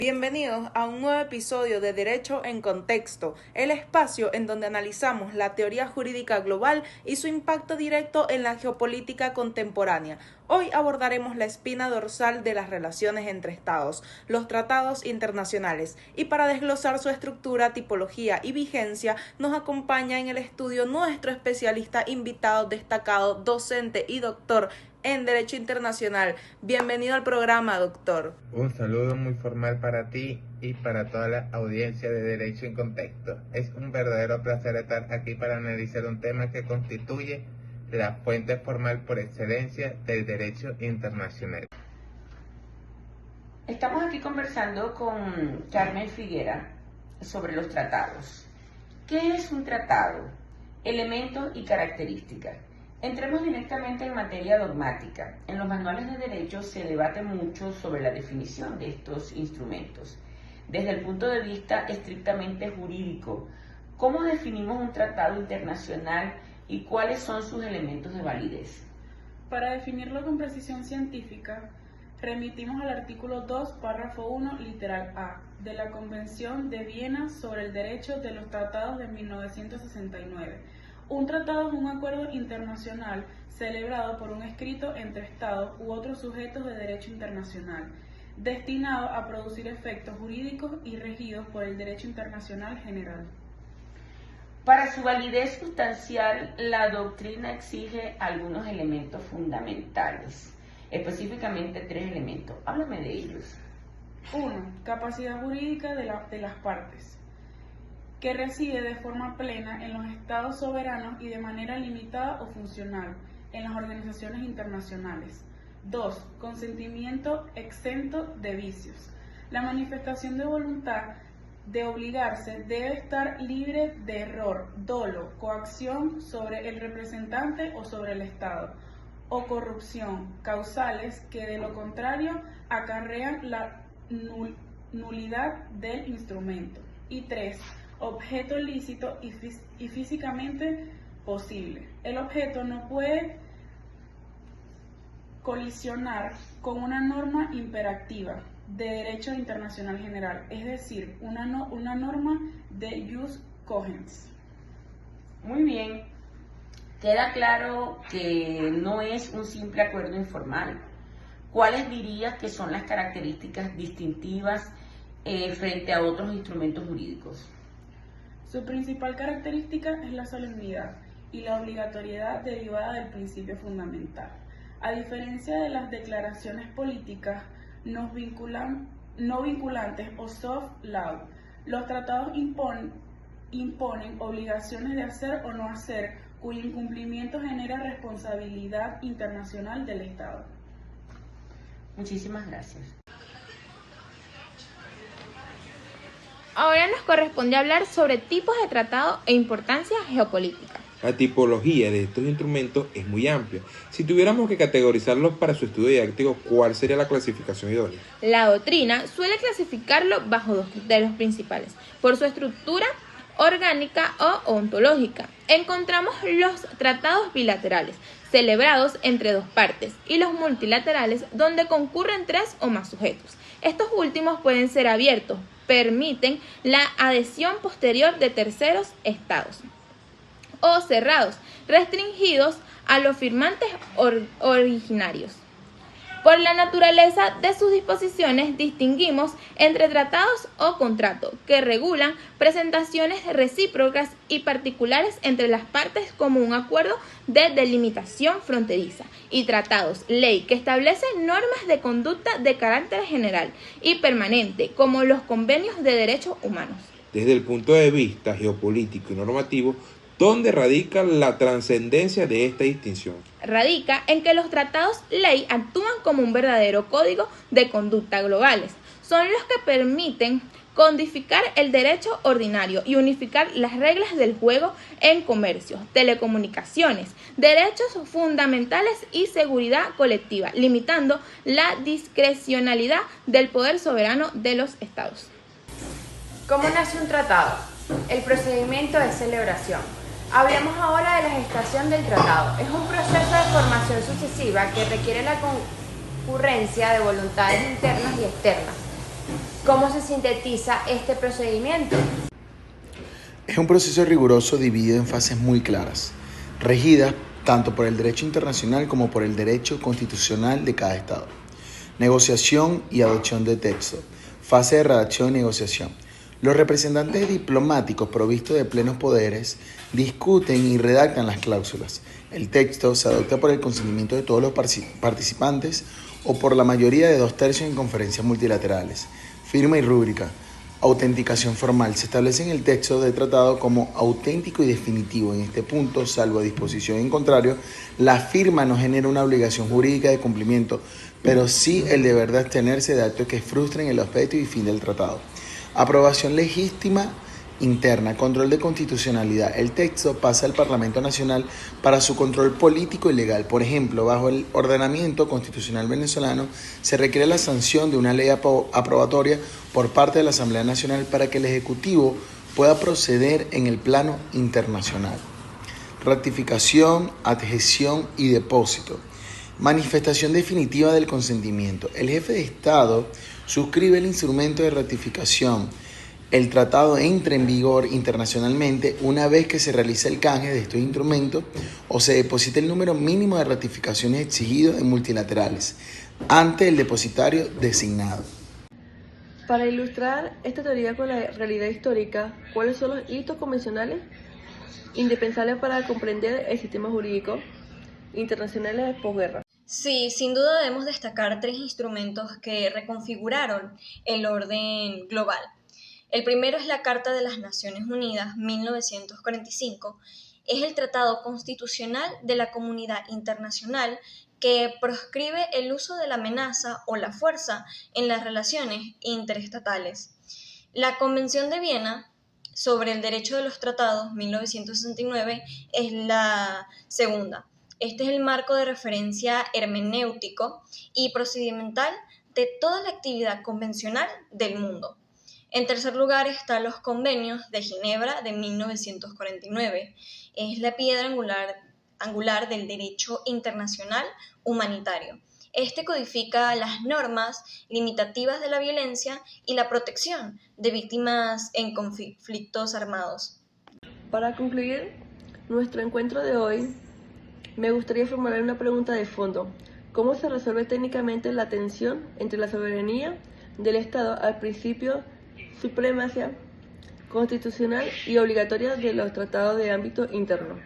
Bienvenidos a un nuevo episodio de Derecho en Contexto, el espacio en donde analizamos la teoría jurídica global y su impacto directo en la geopolítica contemporánea. Hoy abordaremos la espina dorsal de las relaciones entre Estados, los tratados internacionales, y para desglosar su estructura, tipología y vigencia, nos acompaña en el estudio nuestro especialista invitado destacado, docente y doctor en Derecho Internacional. Bienvenido al programa, doctor. Un saludo muy formal para ti y para toda la audiencia de Derecho en Contexto. Es un verdadero placer estar aquí para analizar un tema que constituye la fuente formal por excelencia del derecho internacional. Estamos aquí conversando con Carmen Figuera sobre los tratados. ¿Qué es un tratado? Elementos y características. Entremos directamente en materia dogmática. En los manuales de derecho se debate mucho sobre la definición de estos instrumentos. Desde el punto de vista estrictamente jurídico, ¿cómo definimos un tratado internacional y cuáles son sus elementos de validez? Para definirlo con precisión científica, remitimos al artículo 2, párrafo 1, literal A, de la Convención de Viena sobre el Derecho de los Tratados de 1969. Un tratado es un acuerdo internacional celebrado por un escrito entre Estados u otros sujetos de derecho internacional, destinado a producir efectos jurídicos y regidos por el derecho internacional general. Para su validez sustancial, la doctrina exige algunos elementos fundamentales, específicamente 3 elementos. Háblame de ellos. 1. Capacidad jurídica de las partes, que reside de forma plena en los estados soberanos y de manera limitada o funcional en las organizaciones internacionales. 2. Consentimiento exento de vicios. La manifestación de voluntad de obligarse debe estar libre de error, dolo, coacción sobre el representante o sobre el Estado, o corrupción, causales que de lo contrario acarrean la nulidad del instrumento. Y 3. Objeto lícito y físicamente posible. El objeto no puede colisionar con una norma imperativa de derecho internacional general, es decir, una norma de jus cogens. Muy bien. Queda claro que no es un simple acuerdo informal. ¿Cuáles dirías que son las características distintivas frente a otros instrumentos jurídicos? Su principal característica es la solemnidad y la obligatoriedad derivada del principio fundamental. A diferencia de las declaraciones políticas no vinculantes o soft law, los tratados imponen obligaciones de hacer o no hacer, cuyo incumplimiento genera responsabilidad internacional del Estado. Muchísimas gracias. Ahora nos corresponde hablar sobre tipos de tratado e importancia geopolítica. La tipología de estos instrumentos es muy amplia. Si tuviéramos que categorizarlos para su estudio didáctico, ¿cuál sería la clasificación idónea? La doctrina suele clasificarlo bajo 2 criterios principales: por su estructura orgánica o ontológica. Encontramos los tratados bilaterales, celebrados entre 2 partes, y los multilaterales, donde concurren 3 o más sujetos. Estos últimos pueden ser abiertos, permiten la adhesión posterior de terceros estados, o cerrados, restringidos a los firmantes originarios. Por la naturaleza de sus disposiciones distinguimos entre tratados o contratos, que regulan presentaciones recíprocas y particulares entre las partes como un acuerdo de delimitación fronteriza, y tratados, ley, que establecen normas de conducta de carácter general y permanente, como los convenios de derechos humanos. Desde el punto de vista geopolítico y normativo, ¿dónde radica la trascendencia de esta distinción? Radica en que los tratados ley actúan como un verdadero código de conducta globales. Son los que permiten codificar el derecho ordinario y unificar las reglas del juego en comercio, telecomunicaciones, derechos fundamentales y seguridad colectiva, limitando la discrecionalidad del poder soberano de los estados. ¿Cómo nace un tratado? El procedimiento es celebración. Hablemos ahora de la gestación del tratado. Es un proceso de formación sucesiva que requiere la concurrencia de voluntades internas y externas. ¿Cómo se sintetiza este procedimiento? Es un proceso riguroso dividido en fases muy claras, regidas tanto por el derecho internacional como por el derecho constitucional de cada Estado. Negociación y adopción de texto. Fase de redacción y negociación. Los representantes diplomáticos provistos de plenos poderes discuten y redactan las cláusulas. El texto se adopta por el consentimiento de todos los participantes o por la mayoría de 2/3 en conferencias multilaterales. Firma y rúbrica. Autenticación formal. Se establece en el texto del tratado como auténtico y definitivo. En este punto, salvo disposición en contrario, la firma no genera una obligación jurídica de cumplimiento, pero sí el deber de abstenerse de actos que frustren el objeto y fin del tratado. Aprobación legítima interna, control de constitucionalidad. El texto pasa al Parlamento Nacional para su control político y legal. Por ejemplo, bajo el ordenamiento constitucional venezolano, se requiere la sanción de una ley aprobatoria por parte de la Asamblea Nacional para que el Ejecutivo pueda proceder en el plano internacional. Ratificación, adhesión y depósito. Manifestación definitiva del consentimiento. El jefe de Estado suscribe el instrumento de ratificación. El tratado entra en vigor internacionalmente una vez que se realiza el canje de estos instrumentos o se deposita el número mínimo de ratificaciones exigido en multilaterales ante el depositario designado. Para ilustrar esta teoría con la realidad histórica, ¿cuáles son los hitos convencionales indispensables para comprender el sistema jurídico internacional de posguerra? Sí, sin duda debemos destacar 3 instrumentos que reconfiguraron el orden global. El primero es la Carta de las Naciones Unidas, 1945. Es el Tratado Constitucional de la Comunidad Internacional que proscribe el uso de la amenaza o la fuerza en las relaciones interestatales. La Convención de Viena sobre el Derecho de los Tratados, 1969, es la segunda. Este es el marco de referencia hermenéutico y procedimental de toda la actividad convencional del mundo. En tercer lugar están los convenios de Ginebra de 1949. Es la piedra angular del derecho internacional humanitario. Este codifica las normas limitativas de la violencia y la protección de víctimas en conflictos armados. Para concluir nuestro encuentro de hoy, me gustaría formular una pregunta de fondo. ¿Cómo se resuelve técnicamente la tensión entre la soberanía del Estado al principio supremacía constitucional y obligatoria de los tratados de ámbito interno?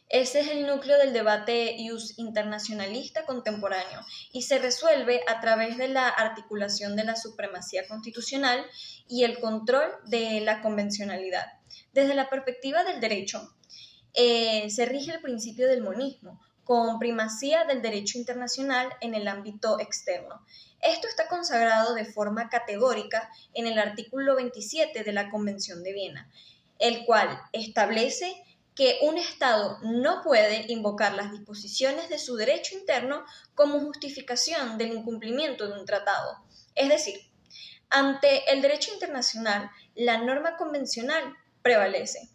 Ese es el núcleo del debate ius internacionalista contemporáneo y se resuelve a través de la articulación de la supremacía constitucional y el control de la convencionalidad. Desde la perspectiva del derecho, se rige el principio del monismo, con primacía del derecho internacional en el ámbito externo. Esto está consagrado de forma categórica en el artículo 27 de la Convención de Viena, el cual establece que un Estado no puede invocar las disposiciones de su derecho interno como justificación del incumplimiento de un tratado. Es decir, ante el derecho internacional, la norma convencional prevalece.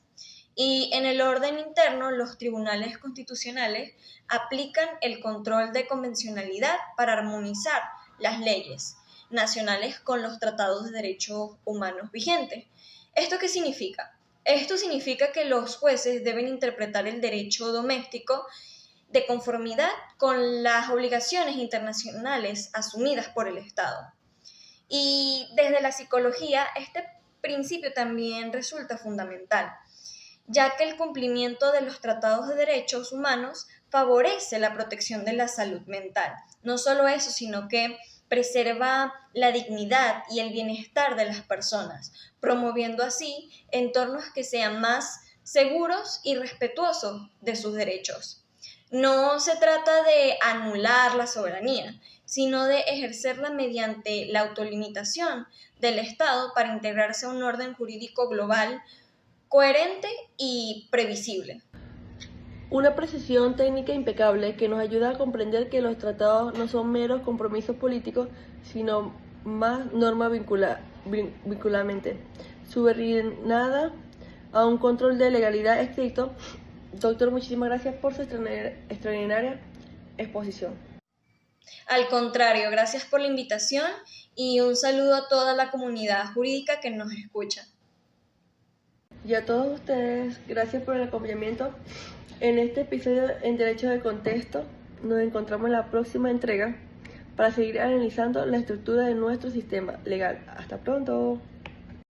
Y en el orden interno, los tribunales constitucionales aplican el control de convencionalidad para armonizar las leyes nacionales con los tratados de derechos humanos vigentes. ¿Esto qué significa? Esto significa que los jueces deben interpretar el derecho doméstico de conformidad con las obligaciones internacionales asumidas por el Estado. Y desde la psicología, este principio también resulta fundamental, ya que el cumplimiento de los tratados de derechos humanos favorece la protección de la salud mental. No solo eso, sino que preserva la dignidad y el bienestar de las personas, promoviendo así entornos que sean más seguros y respetuosos de sus derechos. No se trata de anular la soberanía, sino de ejercerla mediante la autolimitación del Estado para integrarse a un orden jurídico global coherente y previsible. Una precisión técnica impecable que nos ayuda a comprender que los tratados no son meros compromisos políticos, sino más normas vinculantes, subordinada a un control de legalidad estricto. Doctor, muchísimas gracias por su extraordinaria exposición. Al contrario, gracias por la invitación y un saludo a toda la comunidad jurídica que nos escucha. Y a todos ustedes, gracias por el acompañamiento en este episodio en Derecho de Contexto. Nos encontramos en la próxima entrega para seguir analizando la estructura de nuestro sistema legal. Hasta pronto.